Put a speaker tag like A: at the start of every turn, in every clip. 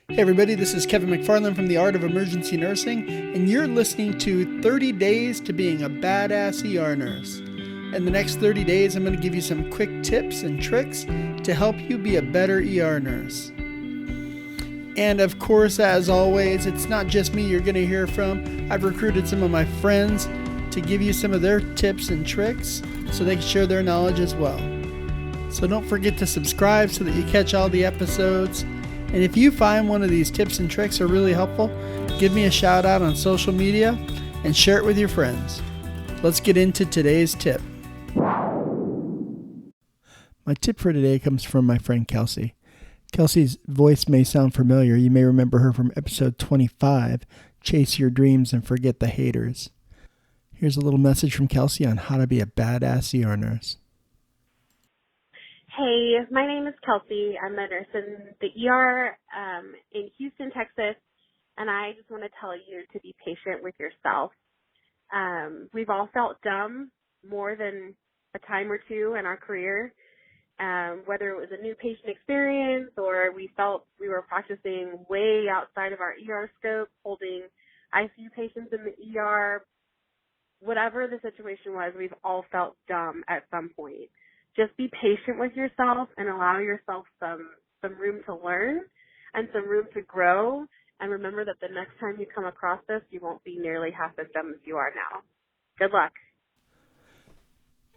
A: Hey everybody, this is Kevin McFarland from The Art of Emergency Nursing, and you're listening to 30 Days to Being a Badass ER Nurse. In the next 30 days, I'm going to give you some quick tips and tricks to help you be a better ER nurse. And of course, as always, it's not just me you're going to hear from. I've recruited some of my friends to give you some of their tips and tricks so they can share their knowledge as well. So don't forget to subscribe so that you catch all the episodes. And if you find one of these tips and tricks are really helpful, give me a shout out on social media and share it with your friends. Let's get into today's tip. My tip for today comes from my friend Kelsey. Kelsey's voice may sound familiar. You may remember her from episode 25, Chase Your Dreams and Forget the Haters. Here's a little message from Kelsey on how to be a badass ER nurse.
B: Hey, my name is Kelsey. I'm a nurse in the ER in Houston, Texas, and I just want to tell you to be patient with yourself. We've all felt dumb more than a time or two in our career, whether it was a new patient experience or we felt we were practicing way outside of our ER scope, holding ICU patients in the ER. Whatever the situation was, we've all felt dumb at some point. Just be patient with yourself and allow yourself some room to learn and some room to grow. And remember that the next time you come across this, you won't be nearly half as dumb as you are now. Good luck.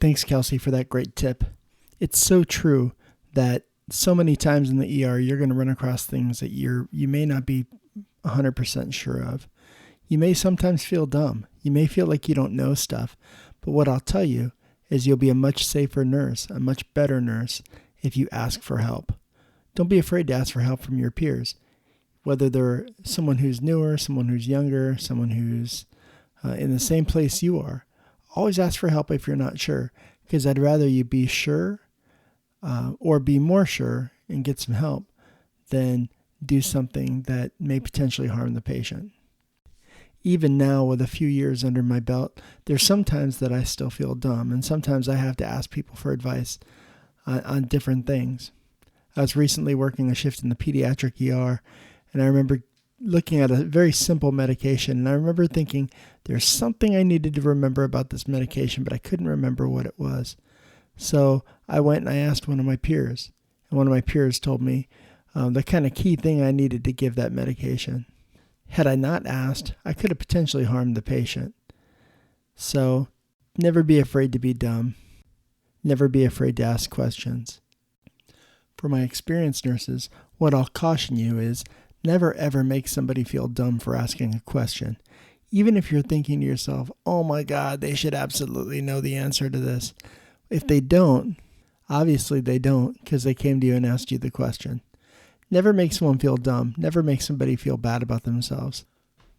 A: Thanks, Kelsey, for that great tip. It's so true that so many times in the ER, you're going to run across things that you may not be 100% sure of. You may sometimes feel dumb. You may feel like you don't know stuff. But what I'll tell you is you'll be a much safer nurse, a much better nurse if you ask for help. Don't be afraid to ask for help from your peers, whether they're someone who's newer, someone who's younger, someone who's in the same place you are. Always ask for help if you're not sure, because I'd rather you be sure or be more sure and get some help than do something that may potentially harm the patient. Even now, with a few years under my belt, there's sometimes that I still feel dumb, and sometimes I have to ask people for advice on different things. I was recently working a shift in the pediatric ER, and I remember looking at a very simple medication, and I remember thinking there's something I needed to remember about this medication, but I couldn't remember what it was. So I went and I asked one of my peers, and one of my peers told me the kind of key thing I needed to give that medication. Had I not asked, I could have potentially harmed the patient. So, never be afraid to be dumb. Never be afraid to ask questions. For my experienced nurses, what I'll caution you is never ever make somebody feel dumb for asking a question. Even if you're thinking to yourself, oh my God, they should absolutely know the answer to this. If they don't, obviously they don't, because they came to you and asked you the question. Never make someone feel dumb. Never make somebody feel bad about themselves.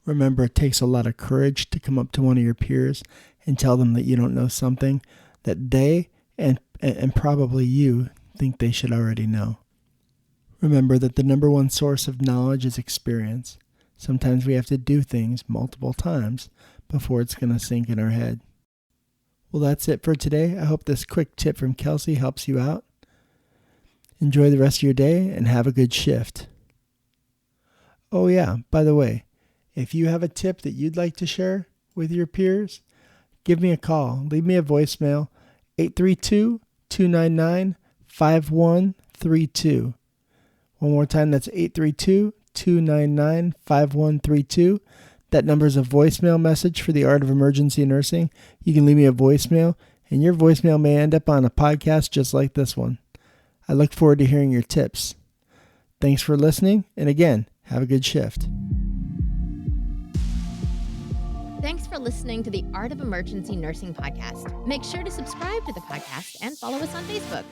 A: Remember, it takes a lot of courage to come up to one of your peers and tell them that you don't know something that they and probably you think they should already know. Remember that the number one source of knowledge is experience. Sometimes we have to do things multiple times before it's going to sink in our head. Well, that's it for today. I hope this quick tip from Kelsey helps you out. Enjoy the rest of your day and have a good shift. Oh yeah, by the way, if you have a tip that you'd like to share with your peers, give me a call. Leave me a voicemail, 832-299-5132. One more time, that's 832-299-5132. That number is a voicemail message for the Art of Emergency Nursing. You can leave me a voicemail, and your voicemail may end up on a podcast just like this one. I look forward to hearing your tips. Thanks for listening, and again, have a good shift.
C: Thanks for listening to the Art of Emergency Nursing podcast. Make sure to subscribe to the podcast and follow us on Facebook.